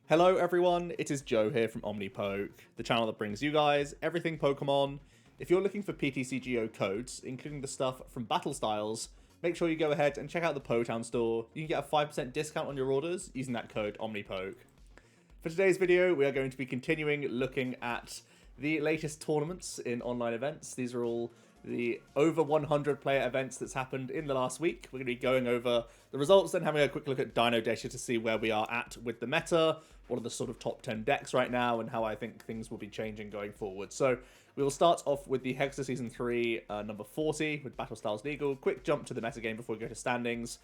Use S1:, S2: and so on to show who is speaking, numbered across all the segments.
S1: Hello everyone, it is Joe here from Omnipoke, the channel that brings you guys everything Pokemon. If you're looking for PTCGO codes, including the stuff from Battle Styles, make sure you go ahead and check out the Potown store. You can get a 5% discount on your orders using that code Omnipoke. For today's video, we are going to be continuing looking at the latest tournaments in online events. These are all the over 100 player events that's happened in the last week. We're going to be going over the results, then having a quick look at Dino Data to see where we are at with the meta, what are the sort of top 10 decks right now, and how I think things will be changing going forward. So we will start off with the Hexa Season 3 number 40 with Battle Styles Legal. Quick jump to the meta game before we go to standings.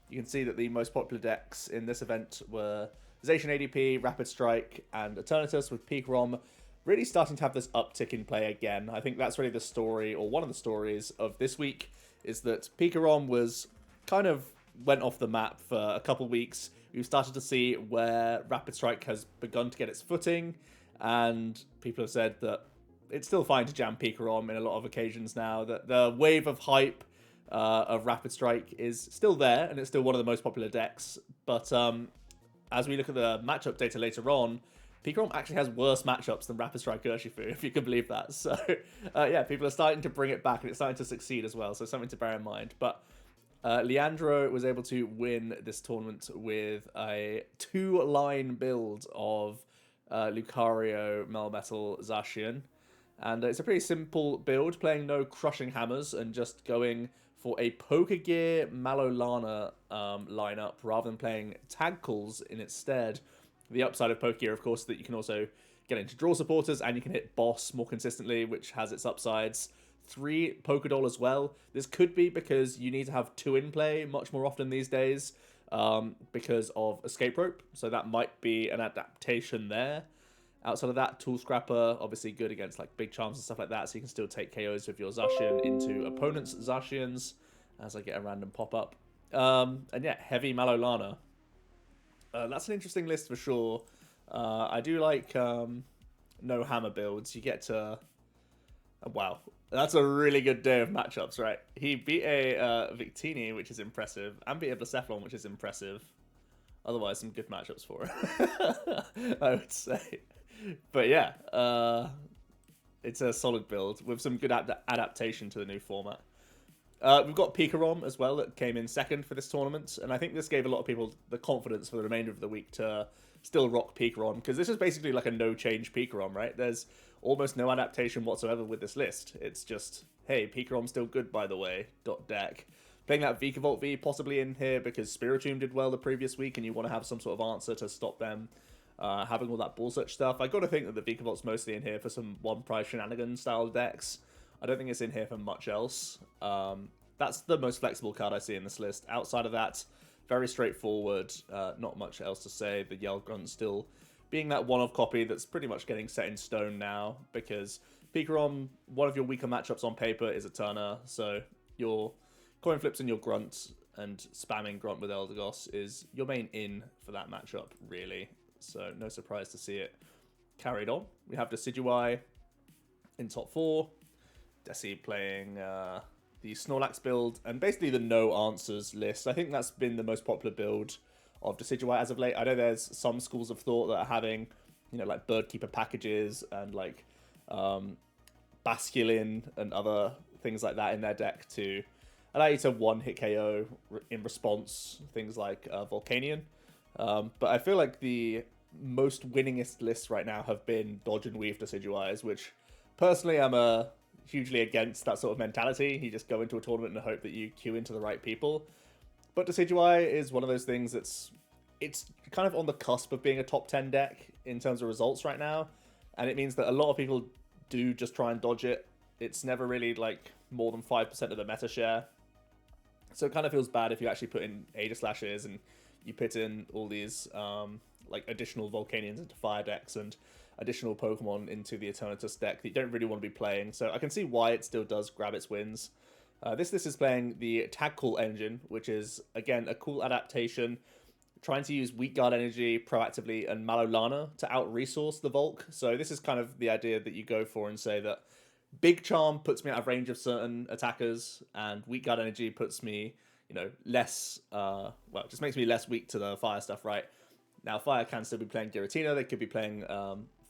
S1: You can see that the most popular decks in this event were Zacian ADP, Rapid Strike, and Eternatus, with Picaron really starting to have this uptick in play again. I think that's really the story, or one of the stories of this week, is that Picaron was kind of went off the map for a couple weeks. We've started to see where Rapid Strike has begun to get its footing, and people have said that it's still fine to jam Picaron in a lot of occasions now, that the wave of hype of Rapid Strike is still there, and it's still one of the most popular decks, but as we look at the matchup data later on, Picaron actually has worse matchups than Rapid Strike Urshifu, if you can believe that. So, yeah, people are starting to bring it back, and it's starting to succeed as well, so something to bear in mind. But Leandro was able to win this tournament with a two-line build of Lucario, Melmetal, Zacian. And it's a pretty simple build, playing no Crushing Hammers and just going for a Pokegear Malolana lineup rather than playing Tag Calls in its stead. The upside of Pokegear, of course, that you can also get into draw supporters and you can hit boss more consistently, which has its upsides. 3 Pokédoll as well. This could be because you need to have 2 in play much more often these days because of Escape Rope, so that might be an adaptation there. Outside of that, Tool Scrapper, obviously good against like big charms and stuff like that, so you can still take KOs with your Zacian into opponents' Zacians, as I get a random pop-up. And yeah, Heavy Malolana. That's an interesting list for sure. I do like no hammer builds. You get to... wow, that's a really good day of matchups, right? He beat a Victini, which is impressive, and beat a Blacephalon, which is impressive. Otherwise, some good matchups for it, I would say. But yeah, it's a solid build with some good adaptation to the new format. We've got Picaron as well that came in second for this tournament, and I think this gave a lot of people the confidence for the remainder of the week to still rock Picaron, because this is basically like a no-change Picaron, right? There's almost no adaptation whatsoever with this list. It's just, hey, Picaron's still good, by the way, .deck. Playing that Vikavolt V possibly in here because Spiritomb did well the previous week, and you want to have some sort of answer to stop them having all that ball search stuff. I got to think that the Vikavolt's mostly in here for some one-price shenanigans style decks. I don't think it's in here for much else. That's the most flexible card I see in this list. Outside of that, very straightforward. Not much else to say. The Yelgrunt still being that one-off copy that's pretty much getting set in stone now, because Picaron, one of your weaker matchups on paper is Eterna, so your coin flips and your Grunt and spamming Grunt with Eldergos is your main in for that matchup, really. So no surprise to see it carried on. We have Decidueye in top 4. Desi playing the Snorlax build, and basically the no answers list. I think that's been the most popular build of Decidueye as of late. I know there's some schools of thought that are having, you know, like Birdkeeper packages and like Basculin and other things like that in their deck to allow you to one-hit KO in response, things like Volcanion. But I feel like the most winningest lists right now have been Dodge and Weave Decidueyes, which personally I'm hugely against that sort of mentality. You just go into a tournament and hope that you queue into the right people. But Decidueye is one of those things it's kind of on the cusp of being a top 10 deck in terms of results right now, and it means that a lot of people do just try and dodge it. It's never really like more than 5% of the meta share, so it kind of feels bad if you actually put in Aegislashes and you put in all these like additional Volcanions into fire decks and additional Pokemon into the Eternatus deck that you don't really want to be playing. So I can see why it still does grab its wins. This is playing the Tag Call engine, which is, again, a cool adaptation, trying to use Weak Guard Energy proactively and Malolana to out-resource the Volk. So this is kind of the idea that you go for and say that Big Charm puts me out of range of certain attackers, and Weak Guard Energy puts me, you know, less, well, just makes me less weak to the fire stuff, right? Now, Fire can still be playing Giratina. They could be playing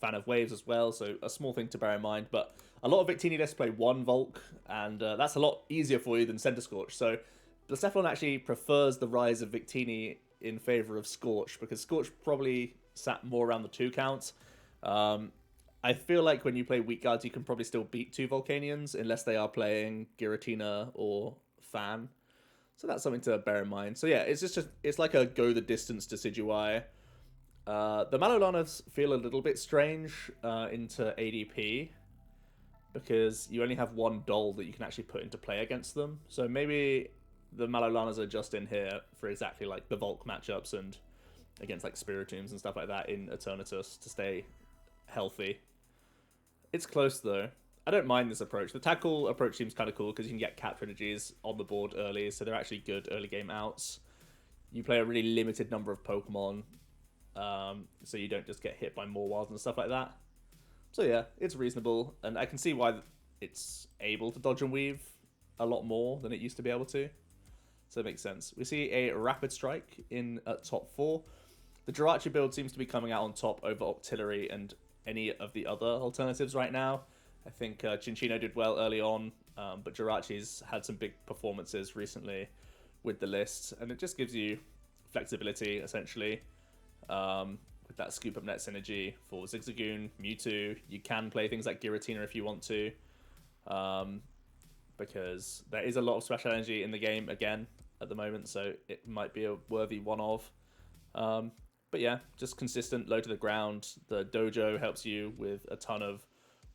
S1: Fan of Waves as well, so a small thing to bear in mind. But a lot of Victini lists play one Volk, and that's a lot easier for you than Center Scorch. So Blacephalon actually prefers the rise of Victini in favor of Scorch, because Scorch probably sat more around the 2 counts. I feel like when you play weak guards, you can probably still beat 2 Volcanions, unless they are playing Giratina or Fan. So that's something to bear in mind. So yeah, it's like a go the distance Decidueye. The Malolanas feel a little bit strange into ADP, because you only have one doll that you can actually put into play against them. So maybe the Malolanas are just in here for exactly like the Volk matchups and against like Spiritombs and stuff like that in Eternatus to stay healthy. It's close though. I don't mind this approach. The tackle approach seems kind of cool because you can get cap strategies on the board early, so they're actually good early game outs. You play a really limited number of Pokemon, so you don't just get hit by more wilds and stuff like that. So yeah, it's reasonable, and I can see why it's able to dodge and weave a lot more than it used to be able to. So it makes sense. We see a Rapid Strike in at top 4. The Jirachi build seems to be coming out on top over Octillery and any of the other alternatives right now. I think Cinccino did well early on, but Jirachi's had some big performances recently with the list, and it just gives you flexibility, essentially, with that Scoop Up Net synergy for Zigzagoon, Mewtwo. You can play things like Giratina if you want to, because there is a lot of special energy in the game, again, at the moment, so it might be a worthy one-of. But yeah, just consistent, low to the ground. The Dojo helps you with a ton of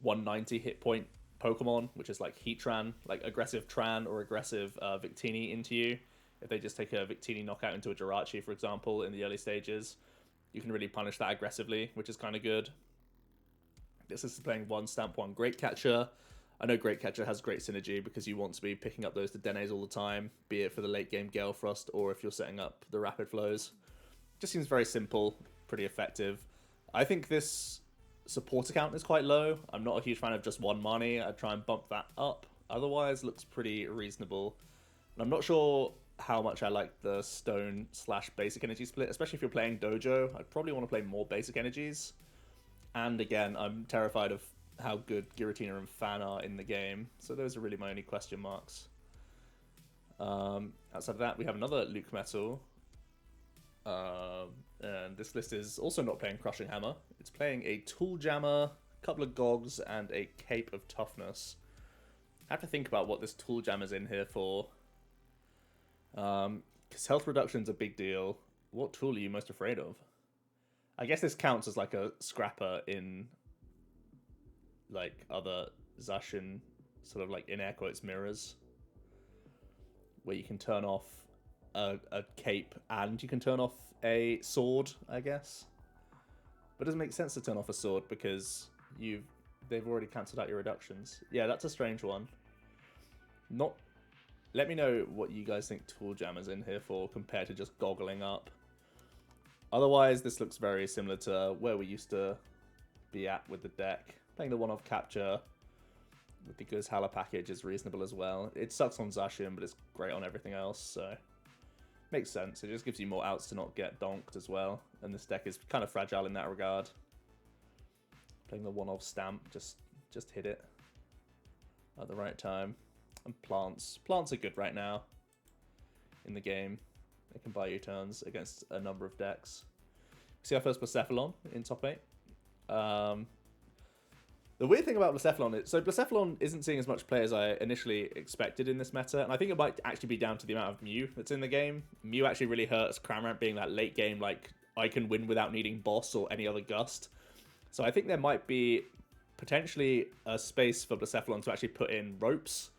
S1: 190 hit point Pokemon, which is like Heatran, like aggressive Tran or aggressive Victini into you. If they just take a Victini knockout into a Jirachi, for example, in the early stages, you can really punish that aggressively, which is kind of good. This is playing 1 Stamp 1 Great Catcher. I know Great Catcher has great synergy because you want to be picking up those Dedennes all the time, be it for the late game Gale Frost or if you're setting up the Rapid Flows. Just seems very simple, pretty effective. I think this support account is quite low. I'm not a huge fan of just 1 money. I'd try and bump that up. Otherwise, looks pretty reasonable. And I'm not sure how much I like the stone / basic energy split, especially if you're playing Dojo. I'd probably want to play more basic energies. And again, I'm terrified of how good Giratina and Fan are in the game. So those are really my only question marks. Outside of that, we have another Luke Metal. And this list is also not playing Crushing Hammer. It's playing a Tool Jammer, a couple of Gogs, and a Cape of Toughness. I have to think about what this Tool Jammer's in here for. Because health reduction's a big deal. What tool are you most afraid of? I guess this counts as like a scrapper in like other Zacian sort of like in air quotes mirrors, where you can turn off a cape and you can turn off a sword, I guess. But it doesn't make sense to turn off a sword because they've already cancelled out your reductions. Yeah, that's a strange one. Let me know what you guys think Tool Jammer's in here for compared to just goggling up. Otherwise, this looks very similar to where we used to be at with the deck. Playing the one-off capture with the Guz Hala package is reasonable as well. It sucks on Zacian, but it's great on everything else, so makes sense. It just gives you more outs to not get donked as well, and this deck is kind of fragile in that regard. Playing the one-off stamp, just hit it at the right time. And plants are good right now in the game. They can buy you turns against a number of decks. See our first Blacephalon in top 8. The weird thing about Blacephalon is, so Blacephalon isn't seeing as much play as I initially expected in this meta, and I think it might actually be down to the amount of Mew that's in the game. Mew actually really hurts Cramorant being that late game, like, I can win without needing Boss or any other Gust. So I think there might be potentially a space for Blacephalon to actually put in Ropes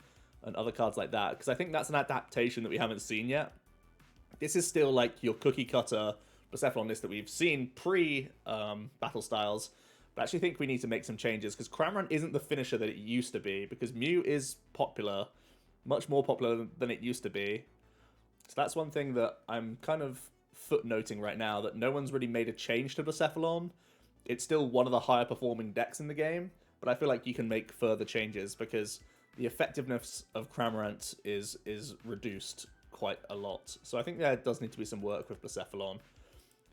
S1: and other cards like that, because I think that's an adaptation that we haven't seen yet. This is still like your cookie cutter Blacephalon list that we've seen pre-Battle Styles, but I actually think we need to make some changes, because Cramorant isn't the finisher that it used to be, because Mew is popular, much more popular than it used to be. So that's one thing that I'm kind of footnoting right now, that no one's really made a change to Blacephalon. It's still one of the higher performing decks in the game, but I feel like you can make further changes, because the effectiveness of Cramorant is reduced quite a lot. So I think there does need to be some work with Blacephalon.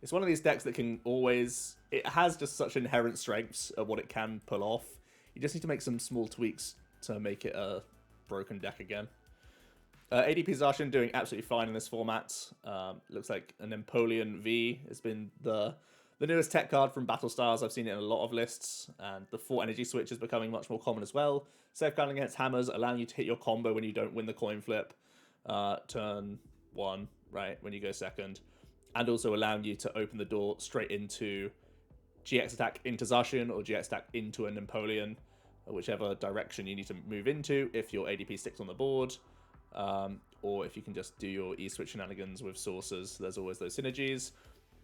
S1: It's one of these decks that can always... It has just such inherent strengths of what it can pull off. You just need to make some small tweaks to make it a broken deck again. ADP Zacian doing absolutely fine in this format. Looks like a Napoleon V has been the newest tech card from Battle Styles. I've seen it in a lot of lists, and the 4 energy switch is becoming much more common as well. Safeguarding against hammers, allowing you to hit your combo when you don't win the coin flip. Turn 1, right, when you go second. And also allowing you to open the door straight into GX attack into Zacian or GX attack into a Napoleon, whichever direction you need to move into if your ADP sticks on the board. Or if you can just do your E-switch shenanigans with sources, there's always those synergies.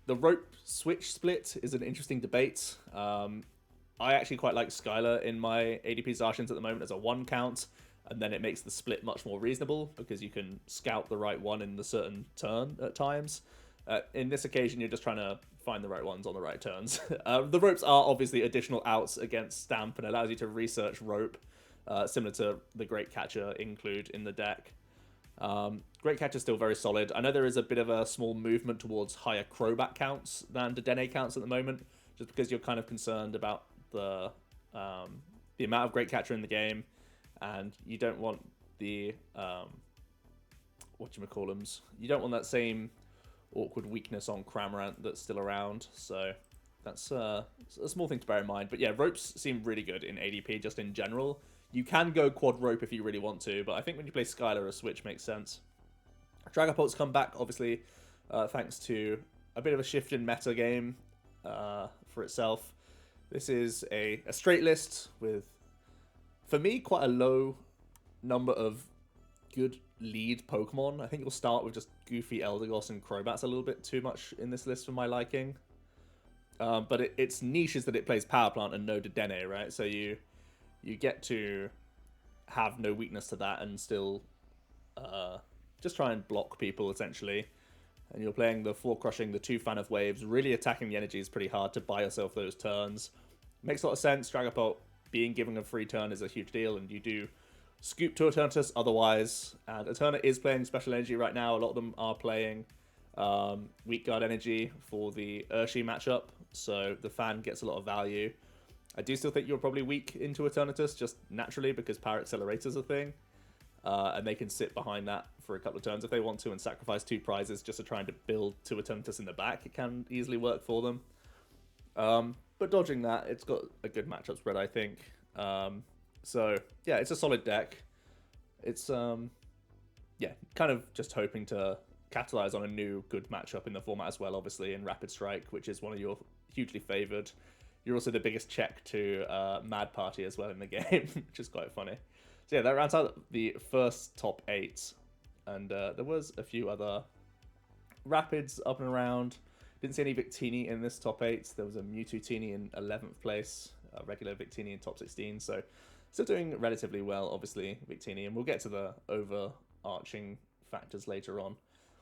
S1: The rope switch split is an interesting debate. I actually quite like Skylar in my ADP Zacians at the moment as a 1 count, and then it makes the split much more reasonable because you can scout the right one in the certain turn at times. In this occasion, you're just trying to find the right ones on the right turns. The ropes are obviously additional outs against Stamp and allows you to research rope, similar to the Great Catcher include in the deck. Great Catcher is still very solid. I know there is a bit of a small movement towards higher Crobat counts than Dedenne counts at the moment, just because you're kind of concerned about the amount of Great Catcher in the game, and you don't want the whatchamacallums. You don't want that same awkward weakness on Cramorant that's still around, so that's a small thing to bear in mind. But yeah, ropes seem really good in ADP just in general. You can go quad rope if you really want to, but I think when you play Skylar, a switch makes sense. Dragapult's come back, obviously, thanks to a bit of a shift in meta game for itself. This is a straight list with, for me, quite a low number of good lead Pokemon. I think you'll start with just goofy Eldergos and Crobats a little bit too much in this list for my liking. But its niche is that it plays Power Plant and no Dedenne, right? So you get to have no weakness to that and still just try and block people, essentially. And you're playing the 4 Crushing, the 2 Fan of Waves, really attacking the energy is pretty hard to buy yourself those turns. Makes a lot of sense. Dragapult being given a free turn is a huge deal, and you do scoop to Eternatus otherwise. And Eterna is playing Special Energy right now. A lot of them are playing Weak Guard Energy for the Urshi matchup, so the fan gets a lot of value. I do still think you're probably weak into Eternatus, just naturally, because Power Accelerator's a thing. And they can sit behind that for a couple of turns if they want to and sacrifice 2 prizes just to try and build 2 Eternatus in the back. It can easily work for them. But dodging that, it's got a good matchup spread, I think. So, yeah, it's a solid deck. It's, yeah, kind of just hoping to capitalize on a new good matchup in the format as well, obviously, in Rapid Strike, which is one of your hugely favored. You're also the biggest check to Mad Party as well in the game, which is quite funny. So yeah, that rounds out the first top 8. And there was a few other Rapids up and around. Didn't see any Victini in this top 8. There was a Mewtwo-tini in 11th place, a regular Victini in top 16. So still doing relatively well, obviously, Victini. And we'll get to the overarching factors later on.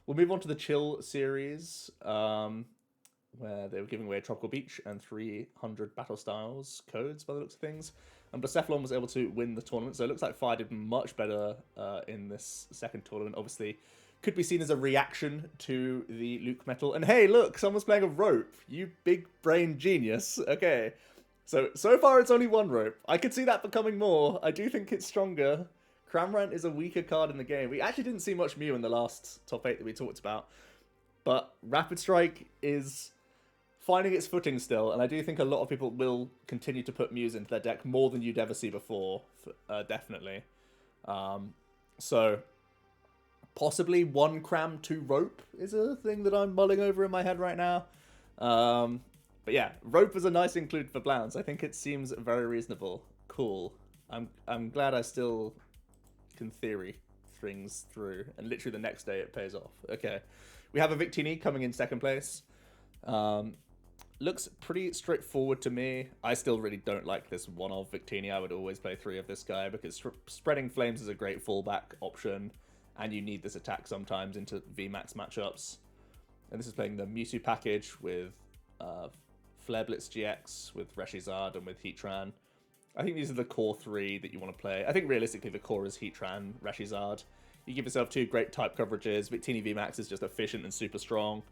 S1: We'll move on to the Chill series, where they were giving away a Tropical Beach and 300 Battle Styles codes by the looks of things. And Blacephalon was able to win the tournament, so it looks like Fire did much better in this second tournament. Obviously, could be seen as a reaction to the Luke Metal. And hey, look, someone's playing a rope. You big brain genius. Okay, so far it's only 1 rope. I could see that becoming more. I do think it's stronger. Cramorant is a weaker card in the game. We actually didn't see much Mew in the last top 8 that we talked about. But Rapid Strike is finding its footing still, and I do think a lot of people will continue to put Mews into their deck more than you'd ever see before, definitely. So, possibly 1 Cram, 2 Rope is a thing that I'm mulling over in my head right now. But yeah, Rope is a nice include for Blounce. I think it seems very reasonable. Cool. I'm glad I still can theory things through, and literally the next day it pays off. Okay, we have a Victini coming in 2nd place. Looks pretty straightforward to me. I still really don't like this one of Victini. I would always play 3 of this guy because spreading flames is a great fallback option, and you need this attack sometimes into VMAX matchups. And this is playing the Mewtwo package with Flare Blitz GX, with Reshizard, and with Heatran. I think these are the core 3 that you want to play. I think realistically the core is Heatran, Reshizard. You give yourself 2 great type coverages. Victini VMAX is just efficient and super strong.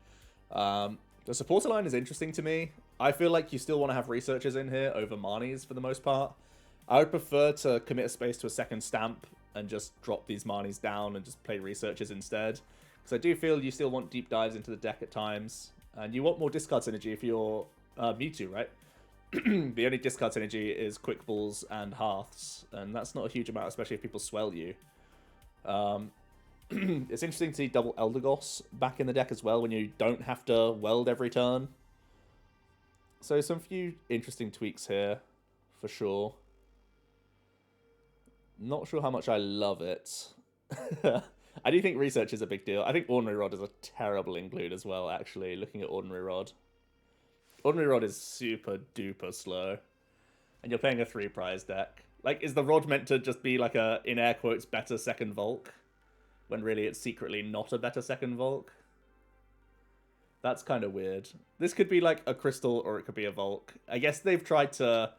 S1: The supporter line is interesting to me. I feel like you still want to have researchers in here over Marnies for the most part. I would prefer to commit a space to a second stamp and just drop these Marnies down and just play researchers instead. Because I do feel you still want deep dives into the deck at times. And you want more discard synergy if you're Mewtwo, right? The only discard synergy is Quick Balls and Hearths. And that's not a huge amount, especially if people swell you. It's interesting to see double Eldergos back in the deck as well when you don't have to weld every turn. So some few interesting tweaks here, for sure. Not sure how much I love it. I do think research is a big deal. I think Ordinary Rod is a terrible include as well, actually, looking at Ordinary Rod. Ordinary Rod is super duper slow. And you're playing a 3-prize deck. Like, is the Rod meant to just be like a, in air quotes, better second Volk? When really it's secretly not a better second Volk? That's kind of weird. This could be like a Crystal or it could be a Volk. I guess they've tried to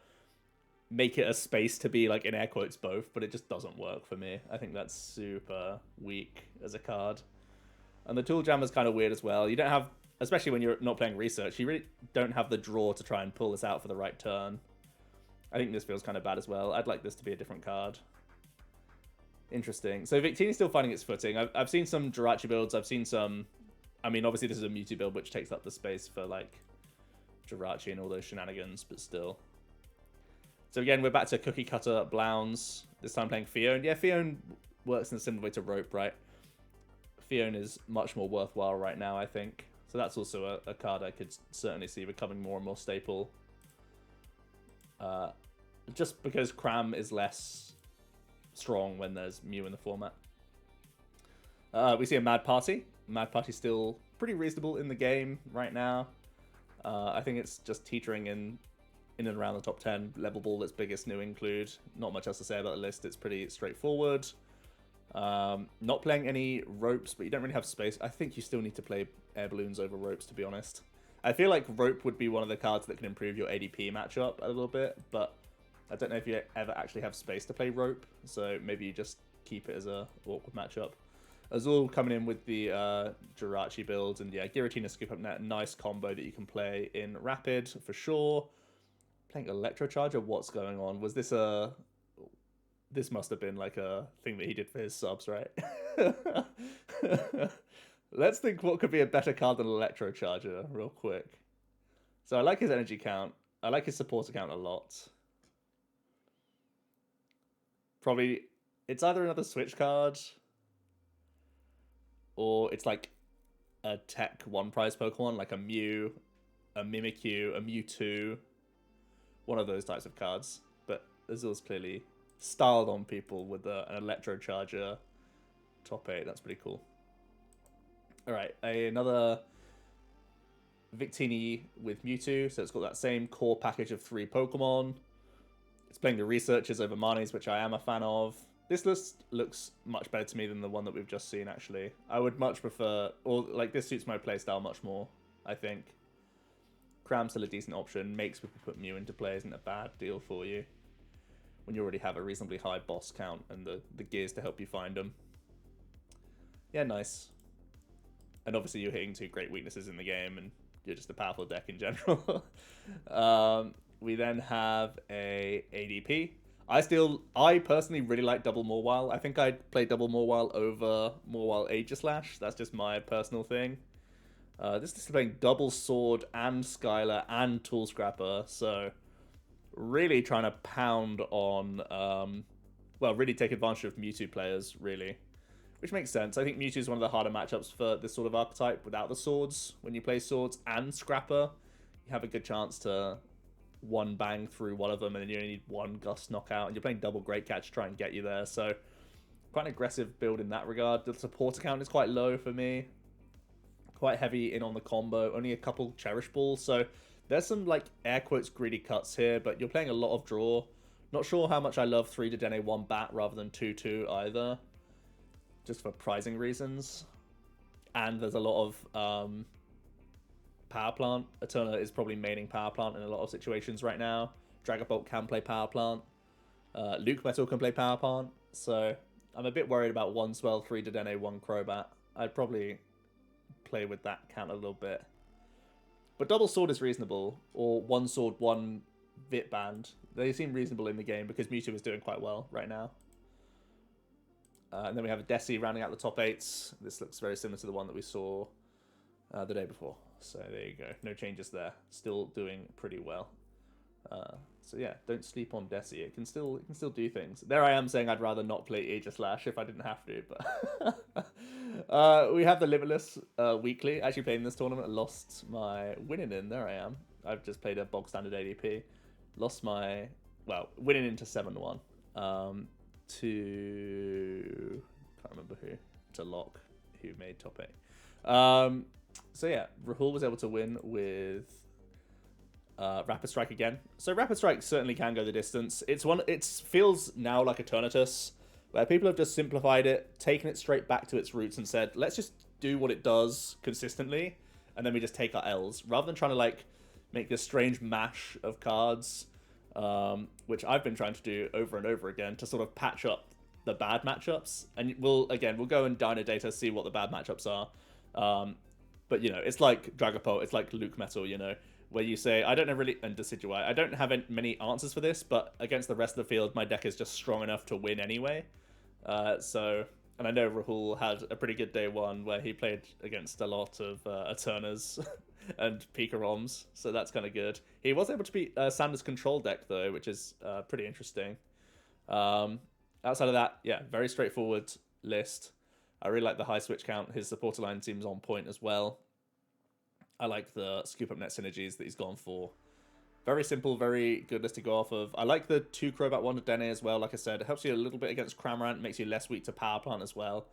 S1: make it a space to be like in air quotes both, but it just doesn't work for me. I think that's super weak as a card. And the Tool Jammer's kind of weird as well. You don't have, especially when you're not playing research, you really don't have the draw to try and pull this out for the right turn. I think this feels kind of bad as well. I'd like this to be a different card. Interesting. So Victini's still finding its footing. I've seen some Jirachi builds. I've seen some... I mean, obviously this is a Mewtwo build, which takes up the space for, like, Jirachi and all those shenanigans, but still. So again, we're back to Cookie Cutter Blounds. This time playing Fione. Yeah, Fione works in a similar way to Rope, right? Fione is much more worthwhile right now, I think. So that's also a card I could certainly see becoming more and more staple. Just because Cram is less strong when there's Mew in the format. We see a Mad Party. Mad Party's still pretty reasonable in the game right now. I think it's just teetering in and around the top 10. Level Ball, its biggest new include. Not much else to say about the list. It's pretty straightforward. Not playing any Ropes, but you don't really have space. I think you still need to play Air Balloons over Ropes, to be honest. I feel like Rope would be one of the cards that can improve your ADP matchup a little bit, but I don't know if you ever actually have space to play Rope, so maybe you just keep it as a awkward matchup. Azul coming in with the Jirachi build, and yeah, Giratina Scoop Up Net, nice combo that you can play in Rapid, for sure. Playing Electrocharger, what's going on? Was this a... This must have been like a thing that he did for his subs, right? Let's think what could be a better card than Electrocharger, real quick. So I like his energy count. I like his support account a lot. Probably, it's either another Switch card, or it's like a tech 1-prize Pokemon, like a Mew, a Mimikyu, a Mewtwo. One of those types of cards. But Azul's clearly styled on people with an Electrocharger top 8. That's pretty cool. Alright, another Victini with Mewtwo. So it's got that same core package of 3 Pokemon. It's playing the Researchers over Marnies, which I am a fan of. This list looks much better to me than the one that we've just seen, actually. I would much prefer... Or, like, this suits my playstyle much more, I think. Cram's still a decent option. Makes people put Mew into play isn't a bad deal for you. When you already have a reasonably high boss count and the gears to help you find them. Yeah, nice. And obviously you're hitting 2 great weaknesses in the game, and you're just a powerful deck in general. We then have a ADP. I personally really like Double Mawile. I think I'd play Double Mawile over Mawile Aegislash. That's just my personal thing. This is playing Double Sword and Skylar and Tool Scrapper, so really trying to pound on, well, really take advantage of Mewtwo players, really. Which makes sense. I think Mewtwo is one of the harder matchups for this sort of archetype without the swords. When you play swords and Scrapper, you have a good chance to one bang through one of them, and then you only need 1 Gust knockout, and you're playing double Great Catch to try and get you there. So quite an aggressive build in that regard. The support account is quite low for me. Quite heavy in on the combo. Only a couple Cherish Balls. So there's some, like, air quotes greedy cuts here, but you're playing a lot of draw. Not sure how much I love 3 Dedenne 1 Bat rather than 2/2 either. Just for pricing reasons. And there's a lot of Power Plant. Eterna is probably maining Power Plant in a lot of situations right now. Dragapult can play Power Plant. Luke Metal can play Power Plant. So I'm a bit worried about 1 Swell, 3 Dedenne, 1 Crobat. I'd probably play with that count a little bit. But double sword is reasonable, or one sword, one Vit band. They seem reasonable in the game because Mewtwo is doing quite well right now. And then we have a Desi rounding out the top 8s. This looks very similar to the one that we saw the day before. So there you go. No changes there. Still doing pretty well. So yeah, don't sleep on Desi. It can still do things. There I am saying I'd rather not play Aegislash if I didn't have to, but we have the Limitless weekly. Actually playing this tournament, I lost my winning in. There I am. I've just played a bog standard ADP. Lost my winning into 7-1. To can't remember who, to Locke, who made top 8. So yeah, Rahul was able to win with Rapid Strike again. So Rapid Strike certainly can go the distance. It feels now like Eternatus, where people have just simplified it, taken it straight back to its roots and said, let's just do what it does consistently, and then we just take our L's, rather than trying to like make this strange mash of cards, which I've been trying to do over and over again to sort of patch up the bad matchups. And we'll go and Dino Data, see what the bad matchups are. But you know, it's like Dragapult, it's like Luke Metal, you know, where you say, I don't know really, and Decidueye, I don't have many answers for this, but against the rest of the field, my deck is just strong enough to win anyway. And I know Rahul had a pretty good day one where he played against a lot of Eternas and Picarons, so that's kind of good. He was able to beat Sanders' control deck, though, which is pretty interesting. Outside of that, yeah, very straightforward list. I really like the high switch count. His supporter line seems on point as well. I like the scoop up net synergies that he's gone for. Very simple, very good list to go off of. I like the 2 Crobat, 1 to Dene as well. Like I said, it helps you a little bit against Cramorant, makes you less weak to Power Plant as well.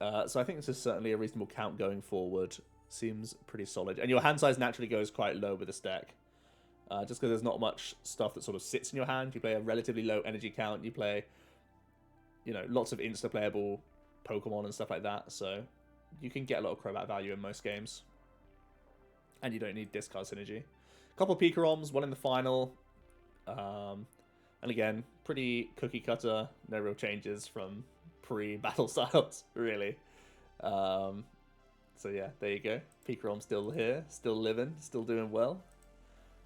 S1: So I think this is certainly a reasonable count going forward. Seems pretty solid. And your hand size naturally goes quite low with this deck. Just because there's not much stuff that sort of sits in your hand. You play a relatively low energy count. You play, you know, lots of insta-playable Pokemon and stuff like that. So you can get a lot of Crobat value in most games. And you don't need discard synergy. Couple of Picarons, one in the final. And again, pretty cookie cutter. No real changes from pre-battle styles, really. So yeah, there you go. Picaron still here, still living, still doing well.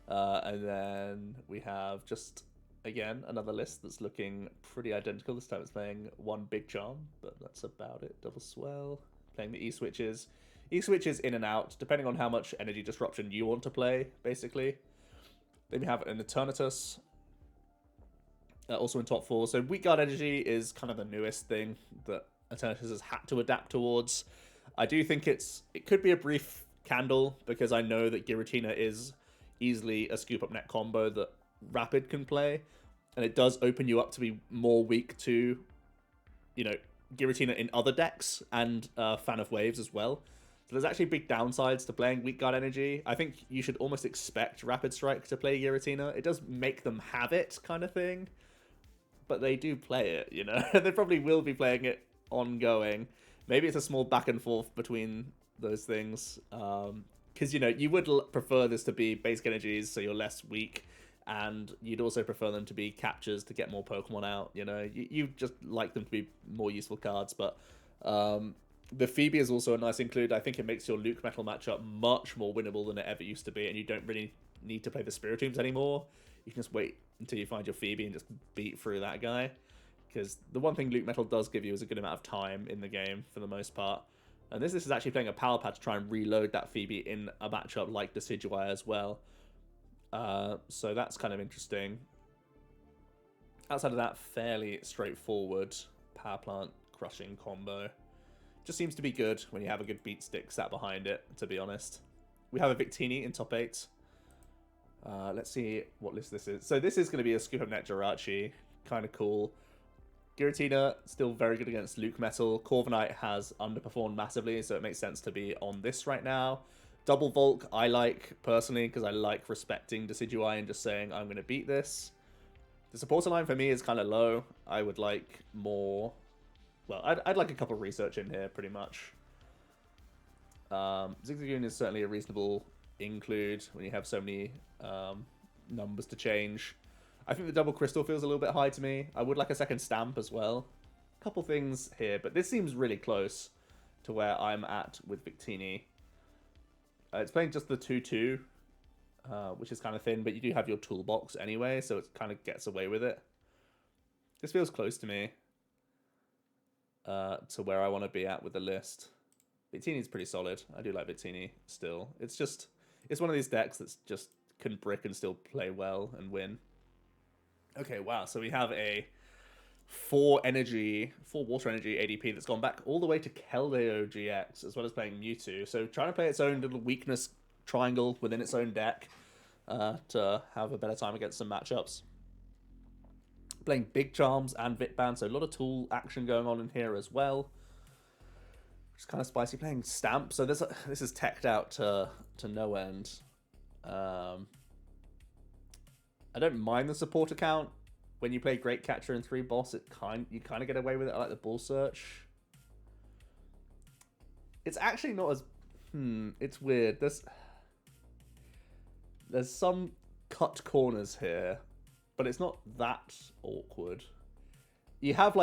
S1: And then we have just, again, another list that's looking pretty identical. This time it's playing one Big Charm, but that's about it. Double Swell. Playing the E-Switches. E-Switches in and out, depending on how much energy disruption you want to play, basically. Then we have an Eternatus, also in top 4. So Weak Guard Energy is kind of the newest thing that Eternatus has had to adapt towards. I do think it could be a brief candle, because I know that Giratina is easily a scoop up net combo that Rapid can play, and it does open you up to be more weak to, you know, Giratina in other decks, and Fan of Waves as well. So there's actually big downsides to playing Weak Guard Energy. I think you should almost expect Rapid Strike to play Giratina. It does make them have it, kind of thing, but they do play it, you know. They probably will be playing it ongoing. Maybe it's a small back and forth between those things, because, you know, you would prefer this to be basic energies, so you're less weak, and you'd also prefer them to be captures to get more Pokemon out, you know. You just like them to be more useful cards, but the Phoebe is also a nice include. I think it makes your Luke Metal matchup much more winnable than it ever used to be, and you don't really need to play the Spiritombs anymore. You can just wait until you find your Phoebe and just beat through that guy. Because the one thing Luke Metal does give you is a good amount of time in the game, for the most part. And this is actually playing a Power Pad to try and reload that Phoebe in a matchup like Decidueye as well. So that's kind of interesting. Outside of that, fairly straightforward Power Plant crushing combo. Just seems to be good when you have a good beat stick sat behind it, to be honest. We have a Victini in top 8. Let's see what list this is. So this is going to be a Scoop Up Net Jirachi. Kind of cool. Giratina, still very good against Luke Metal. Corviknight has underperformed massively, so it makes sense to be on this right now. Double Volk, I like, personally, because I like respecting Decidueye and just saying, I'm going to beat this. The supporter line for me is kind of low. I would like more... Well, I'd like a couple of research in here, pretty much. Zigzagoon is certainly a reasonable include when you have so many numbers to change. I think the double crystal feels a little bit high to me. I would like a second stamp as well. Couple things here, but this seems really close to where I'm at with Victini. It's playing just the 2/2, which is kind of thin, but you do have your toolbox anyway, so it kind of gets away with it. This feels close to me, to where I want to be at with the list. Victini's pretty solid. I do like Victini still. It's one of these decks that's just can brick and still play well and win. Okay, wow. So we have a 4 water energy ADP that's gone back all the way to Keldeo GX, as well as playing Mewtwo. So trying to play its own little weakness triangle within its own deck to have a better time against some matchups. Playing Big Charms and Vitband, so a lot of tool action going on in here as well. Which is kind of spicy. Playing Stamp, so this is teched out to no end. I don't mind the support account. When you play Great Catcher and 3 Boss, you kind of get away with it. I like the Bull Search. It's actually not as... it's weird. There's some cut corners here, but it's not that awkward. You have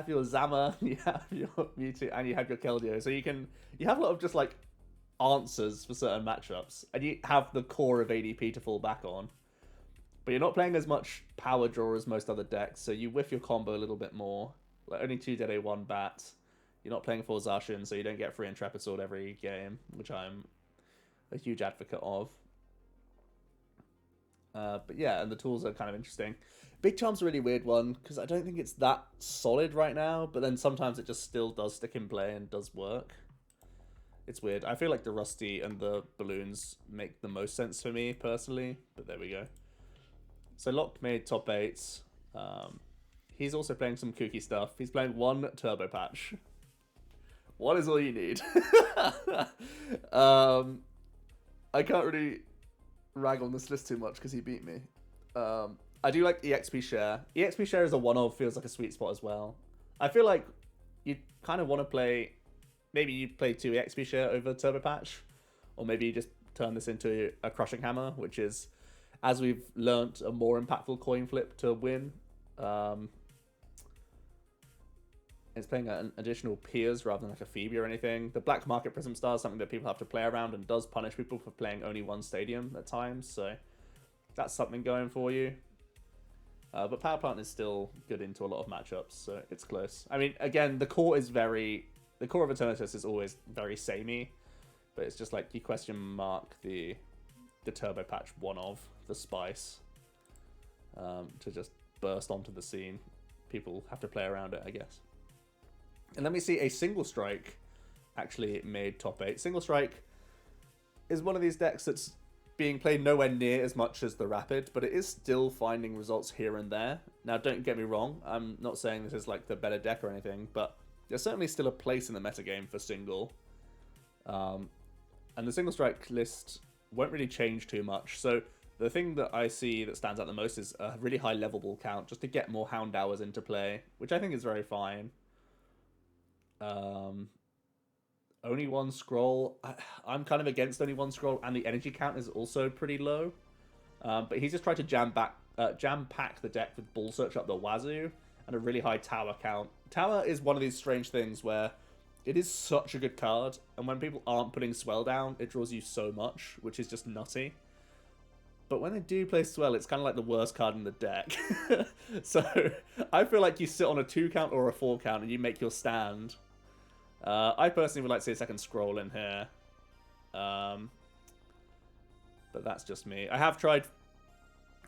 S1: your Zama, you have your Mewtwo, and you have your Keldeo. So you have a lot of just like answers for certain matchups, and you have the core of ADP to fall back on. But you're not playing as much power draw as most other decks, so you whiff your combo a little bit more. Like only 2 Dede, 1 Bat. You're not playing 4 Zacian, so you don't get free Intrepid Sword every game, which I'm a huge advocate of. But yeah, and the tools are kind of interesting. Big Charm's a really weird one, because I don't think it's that solid right now, but then sometimes it just still does stick in play and does work. It's weird. I feel like the Rusty and the Balloons make the most sense for me, personally, but there we go. So Locked made top 8s. He's also playing some kooky stuff. He's playing 1 Turbo Patch. 1 is all you need. I can't really rag on this list too much because he beat me. I do like EXP Share. EXP Share as a one-off feels like a sweet spot as well. I feel like you kind of want to play... Maybe you play 2 EXP Share over Turbo Patch. Or maybe you just turn this into a Crushing Hammer, which is, as we've learnt, a more impactful coin flip to win. It's playing an additional Piers rather than like a Phoebe or anything. The Black Market Prism Star is something that people have to play around and does punish people for playing only 1 stadium at times. So that's something going for you. But Power Plant is still good into a lot of matchups, so it's close. I mean, again, the core of Eternatus is always very samey, but it's just like you question mark the Turbo Patch one of the spice to just burst onto the scene. People have to play around it, I guess. And then we see a Single Strike actually made top 8. Single Strike is one of these decks that's being played nowhere near as much as the Rapid, but it is still finding results here and there. Now, don't get me wrong, I'm not saying this is like the better deck or anything, but there's certainly still a place in the metagame for Single. And the Single Strike list won't really change too much. So the thing that I see that stands out the most is a really high levelable count, just to get more Hound Hours into play, which I think is very fine. Only 1 scroll. I'm kind of against only 1 scroll, and the energy count is also pretty low. But he's just tried to jam pack the deck with Bull Search up the wazoo and a really high tower count. Tower is one of these strange things where it is such a good card, and when people aren't putting Swell down, it draws you so much, which is just nutty. But when they do play Swell, it's kind of like the worst card in the deck. So I feel like you sit on a 2 count or a 4 count and you make your stand. I personally would like to see a second scroll in here. But that's just me. I have tried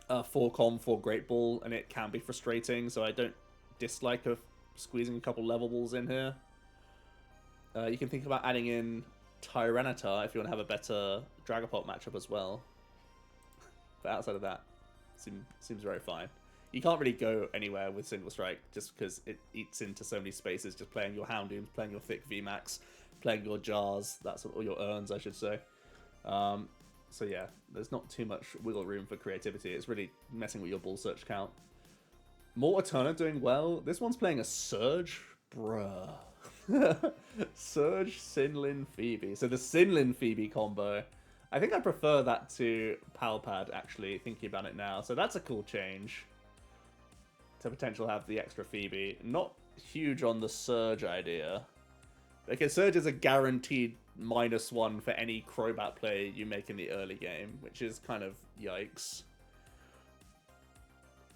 S1: 4-com, 4 Great Ball, and it can be frustrating, so I don't dislike squeezing a couple levables in here. You can think about adding in Tyranitar if you want to have a better Dragapult matchup as well. But outside of that, seems very fine. You can't really go anywhere with Single Strike just because it eats into so many spaces, just playing your Houndooms, playing your thick VMAX, playing your Jars, or your Urns, I should say. So yeah, there's not too much wiggle room for creativity. It's really messing with your Bull Search count. More Eterna doing well. This one's playing a Surge. Bruh. Surge, Sinlin, Phoebe. So the Sinlin Phoebe combo, I think I prefer that to Palpad, actually, thinking about it now. So that's a cool change. To potentially have the extra Phoebe. Not huge on the Surge idea. Because Surge is a guaranteed -1 for any Crobat play you make in the early game, which is kind of yikes.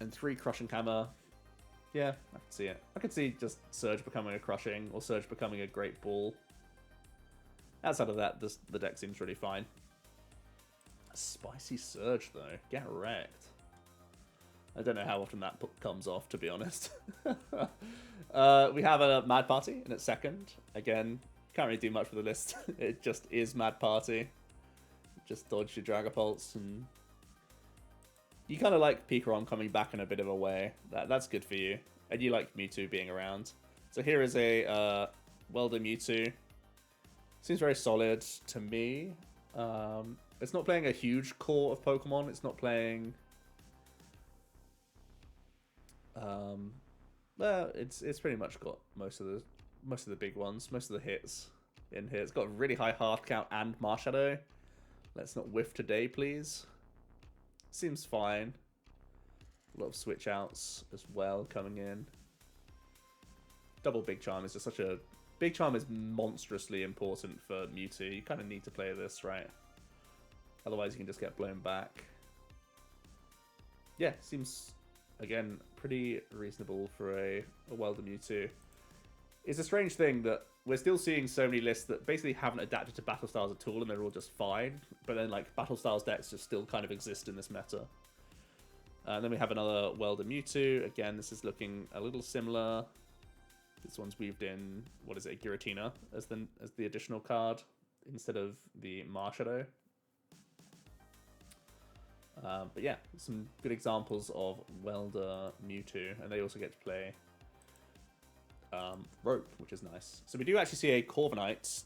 S1: And 3 Crushing Hammer. Yeah, I can see it. I could see just Surge becoming a Crushing, or Surge becoming a Great Ball. Outside of that, the deck seems really fine. A spicy Surge, though. Get wrecked. I don't know how often that comes off, to be honest. We have a Mad Party in its second. Again, can't really do much with the list. It just is Mad Party. Just dodge your Dragapults, and you kind of like Picaron coming back in a bit of a way. That's good for you. And you like Mewtwo being around. So here is a Welder Mewtwo. Seems very solid to me. It's not playing a huge core of Pokemon. It's not playing... well, it's pretty much got most of the big ones, most of the hits in here. It's got a really high Heart Count and Marshadow. Let's not whiff today, please. Seems fine. A lot of switch outs as well coming in. Double Big Charm is just such a... Big Charm is monstrously important for Mewtwo. You kind of need to play this, right? Otherwise you can just get blown back. Yeah, seems, again, pretty reasonable for a Welder Mewtwo. It's a strange thing that we're still seeing so many lists that basically haven't adapted to Battle Styles at all, and they're all just fine. But then, like, Battle Styles decks just still kind of exist in this meta. And then we have another Welder Mewtwo. Again, this is looking a little similar. This one's weaved in, what is it, Giratina as the additional card instead of the Marshadow. But yeah, some good examples of Welder Mewtwo, and they also get to play Rope, which is nice. So we do actually see a Corviknight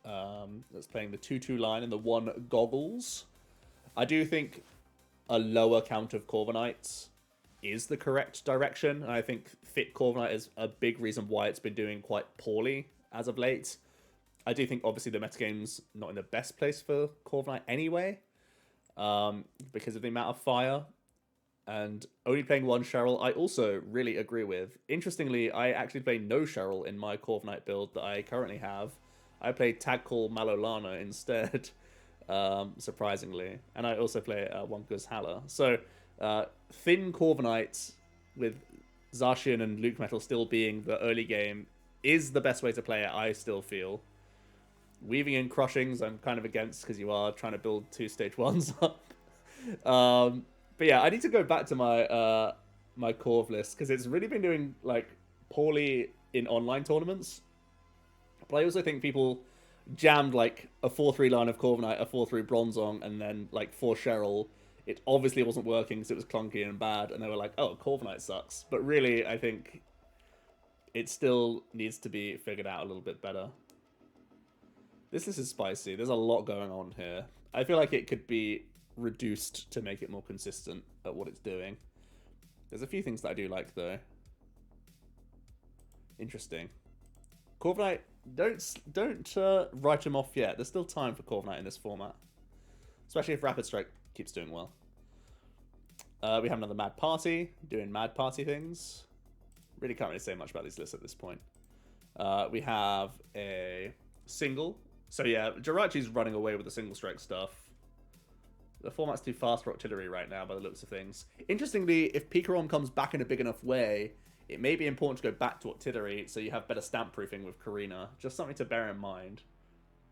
S1: that's playing the 2/2 line and the 1 Goggles. I do think a lower count of Corviknights is the correct direction, and I think Fit Corviknight is a big reason why it's been doing quite poorly as of late. I do think obviously the metagame's not in the best place for Corviknight anyway, because of the amount of fire, and only playing 1 Cheryl I also really agree with. Interestingly, I actually play no Cheryl in my Corviknight build that I currently have. I play Tag Call Malolana instead, surprisingly, and I also play Wonka's Haller. So thin Corviknight with Zacian and Luke Metal still being the early game is the best way to play it, I still feel. Weaving in Crushings, I'm kind of against, because you are trying to build 2 stage 1s up. But yeah, I need to go back to my my Corv list, because it's really been doing like poorly in online tournaments. But I also think people jammed like a 4/3 line of Corviknight, a 4/3 Bronzong, and then like 4 Cheryl. It obviously wasn't working because it was clunky and bad, and they were like, oh, Corviknight sucks. But really, I think it still needs to be figured out a little bit better. This list is spicy. There's a lot going on here. I feel like it could be reduced to make it more consistent at what it's doing. There's a few things that I do like, though. Interesting. Corviknight, don't write him off yet. There's still time for Corviknight in this format. Especially if Rapid Strike keeps doing well. We have another Mad Party, doing Mad Party things. Really can't really say much about these lists at this point. We have a single. So yeah, Jirachi's running away with the single strike stuff. The format's too fast for Octillery right now by the looks of things. Interestingly, if Picaron comes back in a big enough way, it may be important to go back to Octillery so you have better stamp proofing with Karina. Just something to bear in mind.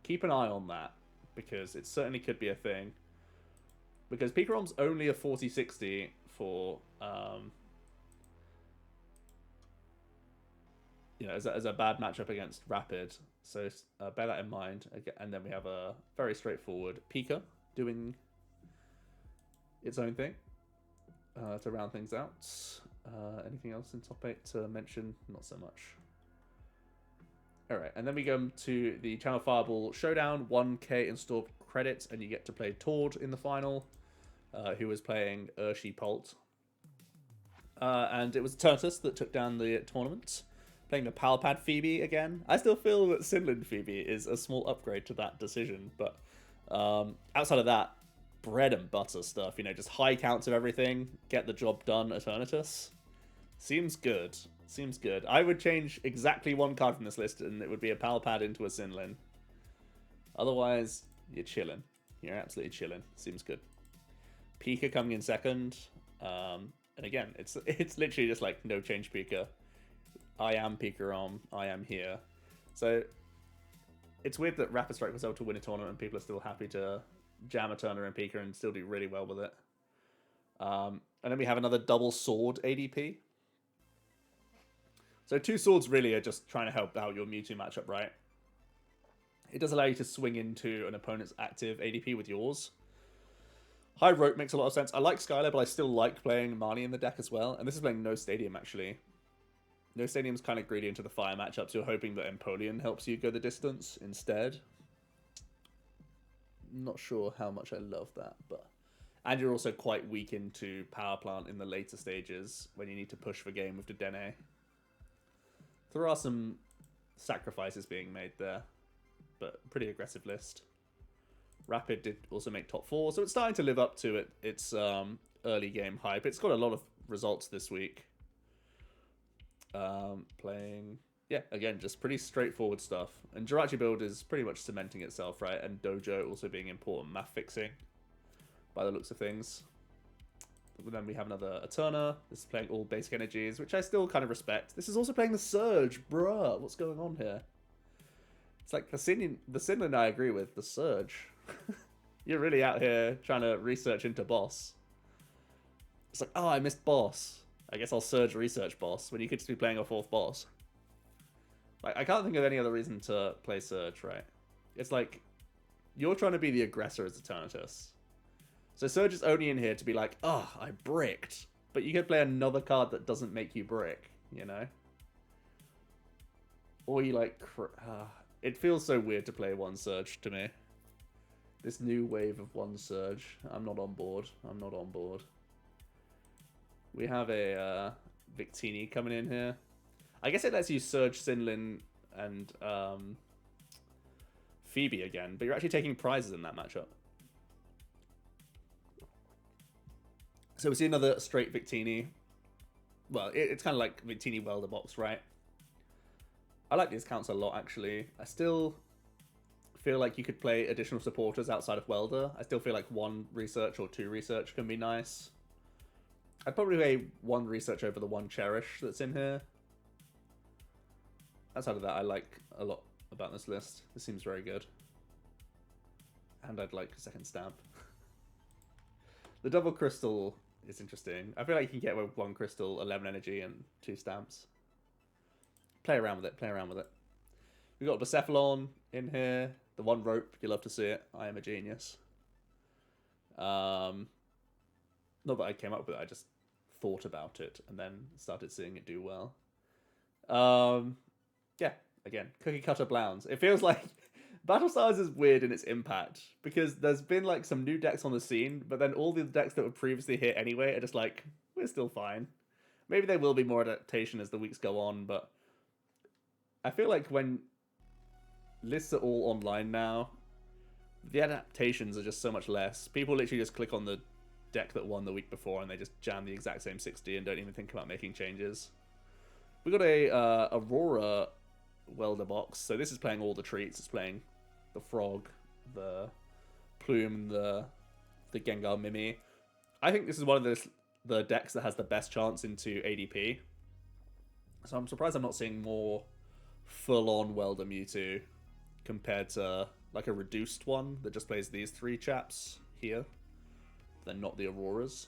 S1: Keep an eye on that, because it certainly could be a thing. Because Picaron's only a 40-60 for, you know, as a bad matchup against Rapid. So bear that in mind. And then we have a very straightforward Pika doing its own thing to round things out. Anything else in top 8 to mention? Not so much. Alright, and then we go to the Channel Fireball Showdown, 1k installed credits, and you get to play Tord in the final, who was playing Urshi-Pult. And it was Turtus that took down the tournament, playing the Palpad Phoebe again. I still feel that Sinland Phoebe is a small upgrade to that decision, but outside of that, bread and butter stuff, you know, just high counts of everything, get the job done, Eternatus. Seems good. Seems good. I would change exactly 1 card from this list, and it would be a Palpad into a Sinlin. Otherwise, you're chilling. You're absolutely chilling. Seems good. Pika coming in second. And again, it's literally just like no change Pika. I am Picaron. I am here. So it's weird that Rapid Strike was able to win a tournament and people are still happy to jam a Turner and Pika and still do really well with it. And then we have another double sword ADP. So 2 swords really are just trying to help out your Mewtwo matchup, right? It does allow you to swing into an opponent's active ADP with yours. High Rope makes a lot of sense. I like Skylar, but I still like playing Marnie in the deck as well. And this is playing No Stadium, actually. No Stadium's kind of greedy into the fire matchups. You're hoping that Empoleon helps you go the distance instead. Not sure how much I love that, but... And you're also quite weak into Power Plant in the later stages when you need to push for game with the Dene. There are some sacrifices being made there, but pretty aggressive list. Rapid did also make top 4, so it's starting to live up to its early game hype. It's got a lot of results this week. Playing, yeah, again, just pretty straightforward stuff. And Jirachi build is pretty much cementing itself, right? And Dojo also being important math fixing by the looks of things. But then we have another Eterna. This is playing all basic energies, which I still kind of respect. This is also playing the Surge. Bruh, what's going on here? It's like the Sinlin I agree with. The Surge. You're really out here trying to research into boss. It's like, oh, I missed boss. I guess I'll Surge research boss when you could just be playing a 4th boss. Like, I can't think of any other reason to play Surge, right? It's like, you're trying to be the aggressor as Eternatus. So Surge is only in here to be like, oh, I bricked. But you could play another card that doesn't make you brick, you know? Or you like... it feels so weird to play 1 Surge to me. This new wave of 1 Surge. I'm not on board. I'm not on board. We have a Victini coming in here. I guess it lets you Surge Sinlin and Phoebe again, but you're actually taking prizes in that matchup. So we see another straight Victini. Well, it's kind of like Victini Welder box, right? I like these counts a lot, actually. I still feel like you could play additional supporters outside of Welder. I still feel like 1 research or 2 research can be nice. I'd probably play 1 research over the 1 cherish that's in here. Outside of that, I like a lot about this list. This seems very good. And I'd like a second stamp. The double crystal is interesting. I feel like you can get away with 1 crystal, 11 energy, and 2 stamps. Play around with it, play around with it. We've got Bucephalon in here. The 1 rope, you love to see it. I am a genius. Not that I came up with it, I just thought about it and then started seeing it do well. Yeah, again, Cookie Cutter Blounds. It feels like Battle Styles is weird in its impact because there's been like some new decks on the scene, but then all the decks that were previously here anyway are just like, we're still fine. Maybe there will be more adaptation as the weeks go on, but I feel like when lists are all online now, the adaptations are just so much less. People literally just click on the deck that won the week before and they just jam the exact same 60 and don't even think about making changes. We got a Aurora Welder box. So this is playing all the treats. It's playing the Frog, the Plume, the Gengar Mimi. I think this is one of the decks that has the best chance into ADP. So I'm surprised I'm not seeing more full-on Welder Mewtwo compared to like a reduced one that just plays these 3 chaps here. Then not the Auroras.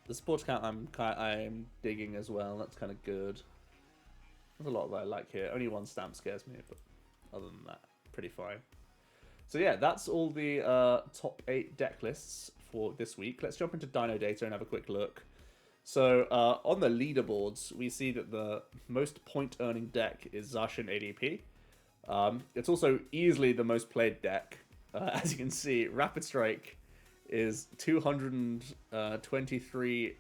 S1: The sports count I'm digging as well. That's kind of good. There's a lot that I like here. Only 1 stamp scares me, but other than that, pretty fine. So yeah, that's all the top 8 deck lists for this week. Let's jump into Dino Data and have a quick look. So on the leaderboards, we see that the most point-earning deck is Zacian ADP. It's also easily the most played deck. As you can see, Rapid Strike is 223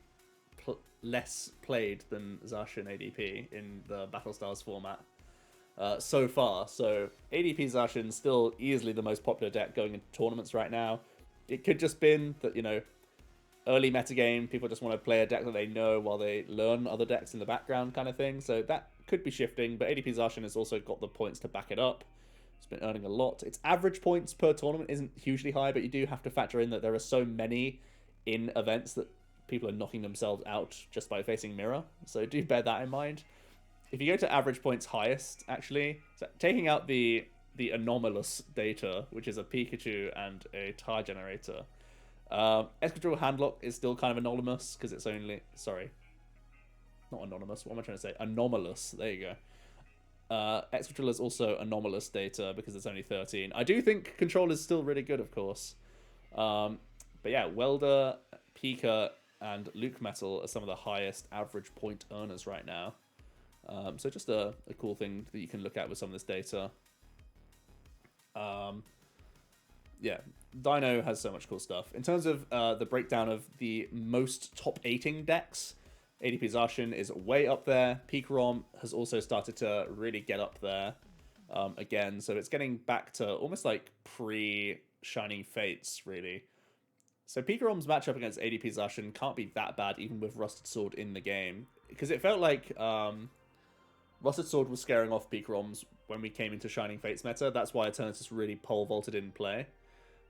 S1: less played than Zacian ADP in the Battle Styles format so far. So ADP Zacian still easily the most popular deck going into tournaments right now. It could just been that, you know, early metagame, people just want to play a deck that they know while they learn other decks in the background kind of thing. So that could be shifting, but ADP Zacian has also got the points to back it up. It's been earning a lot. Its average points per tournament isn't hugely high, but you do have to factor in that there are so many in events that people are knocking themselves out just by facing mirror. So do bear that in mind. If you go to average points highest, actually, so taking out the anomalous data, which is a Pikachu and a tire generator, Excadrill Handlock is still kind of anonymous because it's only... Sorry. Not anonymous. What am I trying to say? Anomalous. There you go. Excadrill is also anomalous data because it's only 13. I do think Control is still really good, of course. But yeah, Welder, Pika, and Luke Metal are some of the highest average point earners right now. So just a cool thing that you can look at with some of this data. Yeah, Dino has so much cool stuff. In terms of the breakdown of the most top 8ing decks, ADP Zacian is way up there. Picaron has also started to really get up there again. So it's getting back to almost like pre-Shining Fates, really. So Picaron's matchup against ADP Zacian can't be that bad, even with Rusted Sword in the game. Because it felt like Rusted Sword was scaring off Picarons when we came into Shining Fates meta. That's why Eternatus really pole vaulted in play.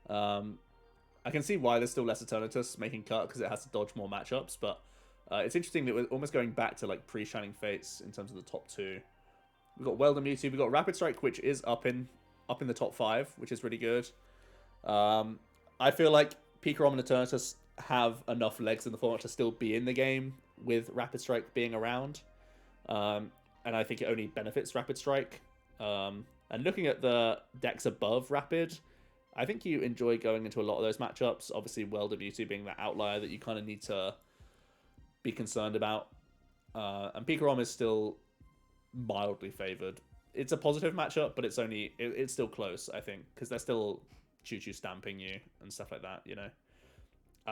S1: I can see why there's still less Eternatus making cut because it has to dodge more matchups, but it's interesting that we're almost going back to like pre-Shining Fates in terms of the top 2. We've got Welder Mewtwo, we've got Rapid Strike, which is up in the top 5, which is really good. I feel like Picaron and Eternatus have enough legs in the format to still be in the game with Rapid Strike being around. And I think it only benefits Rapid Strike. And looking at the decks above Rapid, I think you enjoy going into a lot of those matchups. Obviously, Welder Mewtwo being that outlier that you kind of need to be concerned about. And Picaron is still mildly favored. It's a positive matchup, but it's still close, I think, because they're still choo-choo stamping you and stuff like that, you know.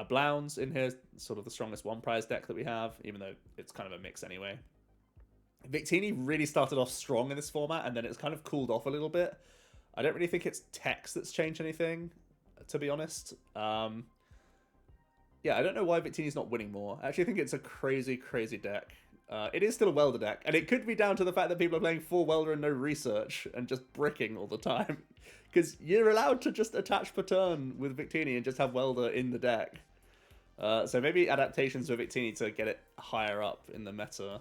S1: Blounds in here, sort of the strongest one prize deck that we have, even though it's kind of a mix anyway. Victini really started off strong in this format, and then it's kind of cooled off a little bit. I don't really think it's text that's changed anything, to be honest. Yeah, I don't know why Victini's not winning more. I actually think it's a crazy, crazy deck. It is still a Welder deck, and it could be down to the fact that people are playing full Welder and no research, and just bricking all the time. Because you're allowed to just attach per turn with Victini and just have Welder in the deck. So maybe adaptations with Victini to get it higher up in the meta.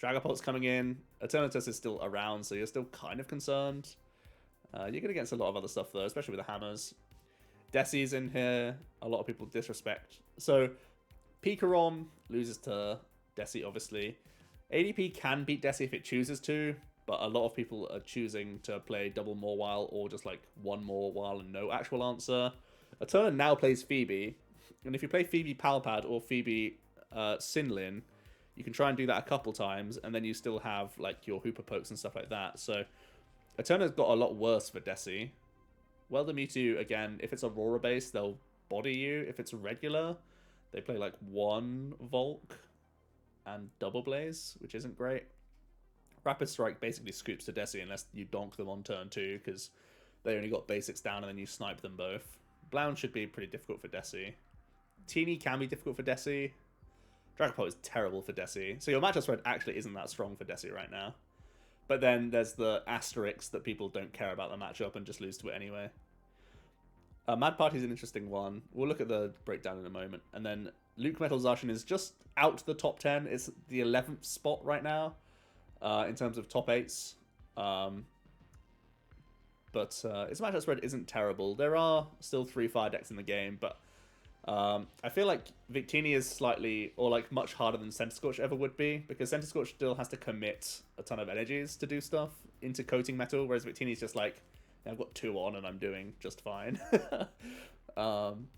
S1: Dragapult's coming in. Eternatus is still around, so you're still kind of concerned. You're going against a lot of other stuff, though, especially with the hammers. Deci's in here. A lot of people disrespect. So, Picaron loses to Deci, obviously. ADP can beat Deci if it chooses to, but a lot of people are choosing to play double Mawile or just like one Mawile and no actual answer. Eterna now plays Phoebe, and if you play Phoebe Palpad or Phoebe Sinlin, you can try and do that a couple times, and then you still have like your Hooper Pokes and stuff like that. So Eterna's got a lot worse for Deci. Welder Mewtwo, again, if it's Aurora base, they'll body you. If it's regular, they play like one Volk and Double Blaze, which isn't great. Rapid Strike basically scoops to Deci unless you donk them on turn 2, because they only got basics down and then you snipe them both. Blound should be pretty difficult for Deci. Teeny can be difficult for Deci. Dragapult is terrible for Deci. So your matchup spread actually isn't that strong for Deci right now. But then there's the asterisk that people don't care about the matchup and just lose to it anyway. Mad Party is an interesting one. We'll look at the breakdown in a moment. And then Luke Metal Zacian is just out the top 10. It's the 11th spot right now in terms of top 8s. But its matchup spread isn't terrible. There are still 3 fire decks in the game, but I feel like Victini is slightly, or like much harder than Centiskorch ever would be, because Centiskorch still has to commit a ton of energies to do stuff into coating metal, whereas Victini is just like, I've got 2 on and I'm doing just fine. And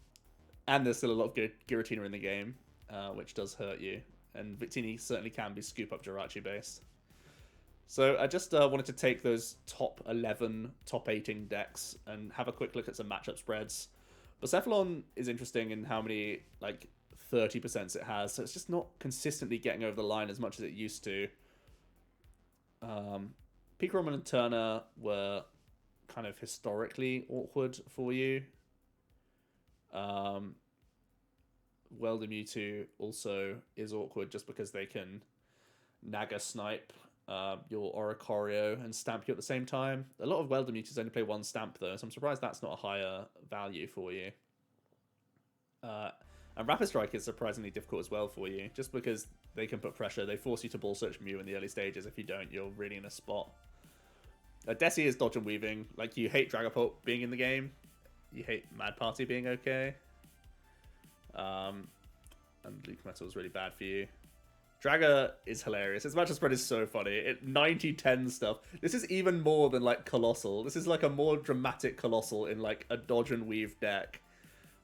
S1: there's still a lot of Giratina in the game, which does hurt you. And Victini certainly can be scoop up Jirachi based. So I just wanted to take those top 11, top 8ing decks and have a quick look at some matchup spreads. Bucephalon is interesting in how many, like, 30% it has, so it's just not consistently getting over the line as much as it used to. Picaron and Eterna were kind of historically awkward for you. Welder Mewtwo also is awkward just because they can Naga snipe your Oricorio and stamp you at the same time. A lot of Welder Mutas only play one stamp though, so I'm surprised that's not a higher value for you. And Rapid Strike is surprisingly difficult as well for you, just because they can put pressure. They force you to ball search Mew in the early stages. If you don't, you're really in a spot. Desi is dodge and weaving. Like, you hate Dragapult being in the game. You hate Mad Party being okay. And Luke Metal is really bad for you. Draga is hilarious. Its matchup spread is so funny. It 90-10 stuff. This is even more than, like, Colossal. This is, like, a more dramatic Colossal in, like, a dodge and weave deck.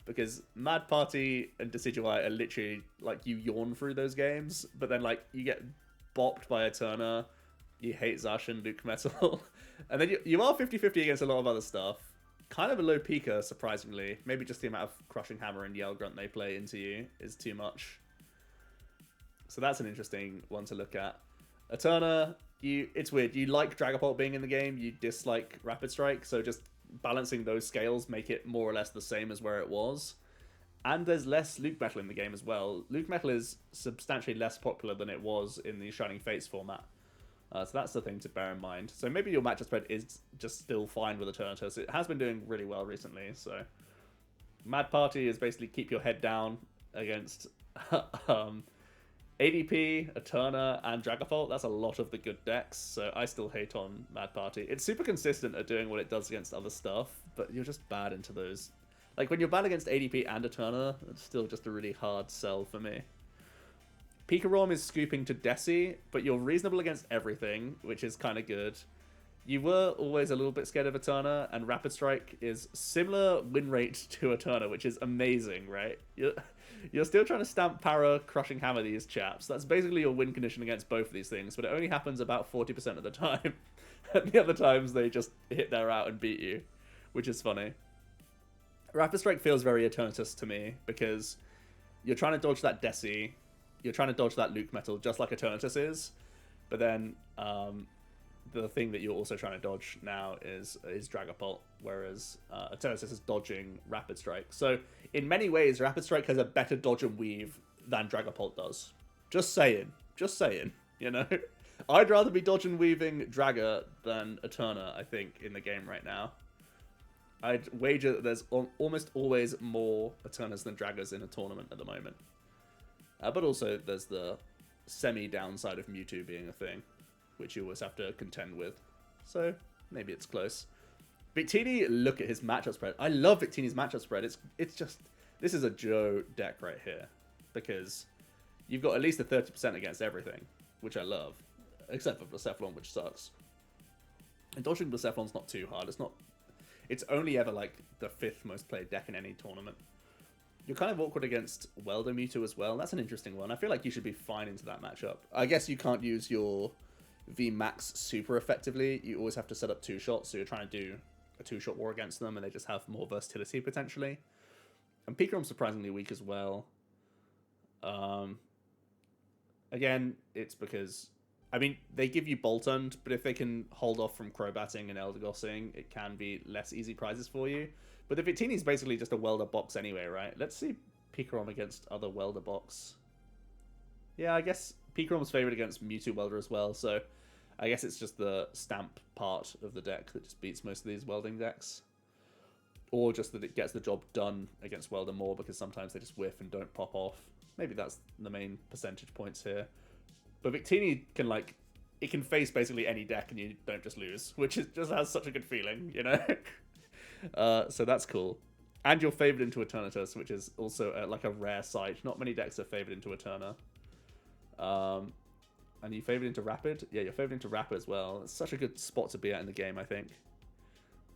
S1: Because Mad Party and Decidueye are literally, like, you yawn through those games. But then, like, you get bopped by a Turner. You hate Zash and Luke Metal. And then you are 50-50 against a lot of other stuff. Kind of a low Pika, surprisingly. Maybe just the amount of Crushing Hammer and Yell Grunt they play into you is too much. So that's an interesting one to look at. Eterna, it's weird. You like Dragapult being in the game. You dislike Rapid Strike. So just balancing those scales make it more or less the same as where it was. And there's less Luke Metal in the game as well. Luke Metal is substantially less popular than it was in the Shining Fates format. So that's the thing to bear in mind. So maybe your matchup spread is just still fine with Eternatus. It has been doing really well recently. So Mad Party is basically keep your head down against ADP, Eterna, and Dragapult. That's a lot of the good decks. So I still hate on Mad Party. It's super consistent at doing what it does against other stuff, but you're just bad into those. Like, when you're bad against ADP and Eterna, it's still just a really hard sell for me. Picaron is scooping to Desi, but you're reasonable against everything, which is kind of good. You were always a little bit scared of Eterna, and Rapid Strike is similar win rate to Eterna, which is amazing, right? You're still trying to stamp Para, Crushing Hammer these chaps. That's basically your win condition against both of these things, but it only happens about 40% of the time. And the other times, they just hit their out and beat you, which is funny. Rapid Strike feels very Eternatus to me, because you're trying to dodge that Desi, you're trying to dodge that Luke Metal, just like Eternatus is, but then the thing that you're also trying to dodge now is Dragapult, whereas Eternatus is dodging Rapid Strike. So in many ways, Rapid Strike has a better dodge and weave than Dragapult does. Just saying, you know? I'd rather be dodge and weaving Draga than Eterna, I think, in the game right now. I'd wager that there's almost always more Eternas than Dragas in a tournament at the moment. But also, there's the semi-downside of Mewtwo being a thing, which you always have to contend with. So, maybe it's close. Victini, look at his matchup spread. I love Victini's matchup spread. It's just... This is a Joe deck right here. Because you've got at least a 30% against everything, which I love. Except for Blacephalon, which sucks. And dodging Blacephalon's not too hard. It's only ever, like, the 5th most played deck in any tournament. You're kind of awkward against Welder Mewtwo as well. That's an interesting one. I feel like you should be fine into that matchup. I guess you can't use your VMAX super effectively. You always have to set up 2-shots, so you're trying to do a 2-shot war against them, and they just have more versatility, potentially. And Picaron's surprisingly weak as well. Again, it's because... I mean, they give you Boltund, but if they can hold off from Crobatting and Eldergossing, it can be less easy prizes for you. But the Victini is basically just a Welder box anyway, right? Let's see Picaron against other Welder box. Yeah, I guess Picaron was favored against Mewtwo Welder as well, so I guess it's just the stamp part of the deck that just beats most of these welding decks. Or just that it gets the job done against Welder more, because sometimes they just whiff and don't pop off. Maybe that's the main percentage points here. But Victini can, like, it can face basically any deck and you don't just lose, which just has such a good feeling, you know? So that's cool. And you're favored into Eternatus, which is also like a rare sight. Not many decks are favored into Eterna. And you favored into Rapid? Yeah, you're favored into Rapid as well. It's such a good spot to be at in the game, I think.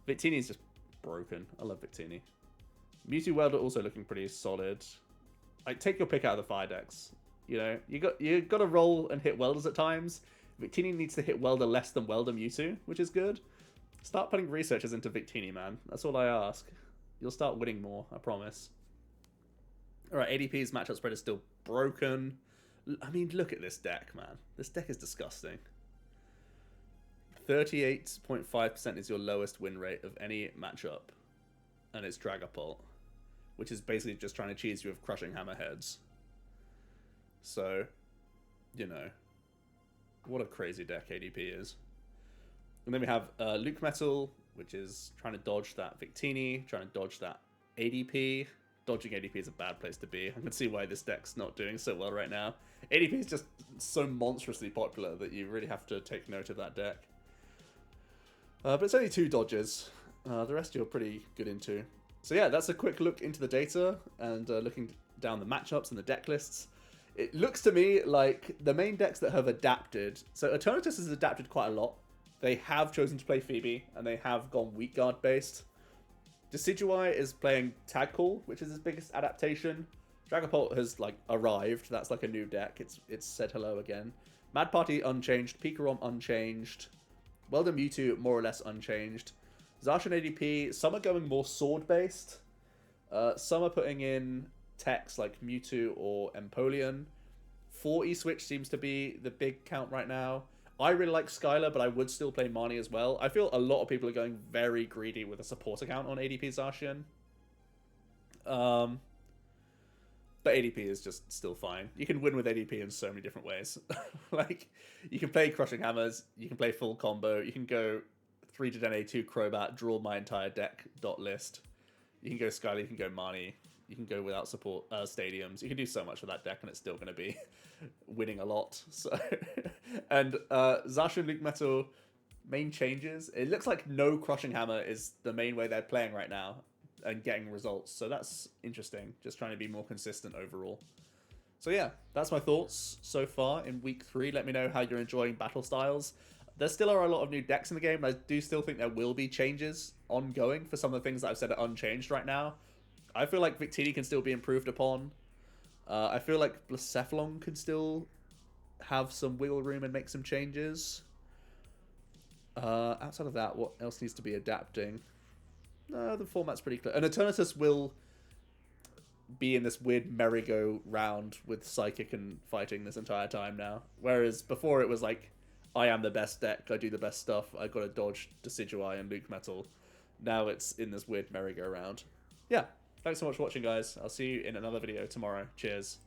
S1: Victini is just broken. I love Victini. Mewtwo Welder also looking pretty solid. Like, take your pick out of the fire decks. You know, you got to roll and hit Welders at times. Victini needs to hit Welder less than Welder Mewtwo, which is good. Start putting researchers into Victini, man. That's all I ask. You'll start winning more, I promise. Alright, ADP's matchup spread is still broken. I mean, look at this deck, man. This deck is disgusting. 38.5% is your lowest win rate of any matchup. And it's Dragapult, which is basically just trying to cheese you with Crushing Hammerheads. So, you know. What a crazy deck ADP is. And then we have Luke Metal, which is trying to dodge that Victini, trying to dodge that ADP. Dodging ADP is a bad place to be. I can see why this deck's not doing so well right now. ADP is just so monstrously popular that you really have to take note of that deck. But it's only 2 dodges. The rest you're pretty good into. So yeah, that's a quick look into the data and looking down the matchups and the deck lists. It looks to me like the main decks that have adapted... So Eternatus has adapted quite a lot. They have chosen to play Phoebe, and they have gone weak guard based. Decidueye is playing Tag Call, which is his biggest adaptation. Dragapult has like arrived. That's like a new deck. It's said hello again. Mad Party unchanged. Picaron unchanged. Welder Mewtwo more or less unchanged. Zacian ADP. Some are going more sword based. Some are putting in techs like Mewtwo or Empoleon. 40 switch seems to be the big count right now. I really like Skylar, but I would still play Marnie as well. I feel a lot of people are going very greedy with a support account on ADP Zacian. But ADP is just still fine. You can win with ADP in so many different ways. Like, you can play Crushing Hammers, you can play full combo, you can go 3 to Den 2 Crobat, draw my entire deck dot list. You can go Skylar, you can go Marnie, you can go without support stadiums. You can do so much with that deck and it's still going to be winning a lot. So, and Zacian Luke Metal main changes. It looks like no Crushing Hammer is the main way they're playing right now and getting results. So that's interesting. Just trying to be more consistent overall. So yeah, that's my thoughts so far in week 3. Let me know how you're enjoying battle styles. There still are a lot of new decks in the game, and I do still think there will be changes ongoing for some of the things that I've said are unchanged right now. I feel like Victini can still be improved upon. I feel like Blacephalon can still have some wiggle room and make some changes. Outside of that, what else needs to be adapting? No, the format's pretty clear. And Eternatus will be in this weird merry-go-round with Psychic and fighting this entire time now. Whereas before it was like, I am the best deck, I do the best stuff, I gotta dodge Decidueye and Luke Metal. Now it's in this weird merry-go-round. Yeah. Thanks so much for watching, guys. I'll see you in another video tomorrow. Cheers.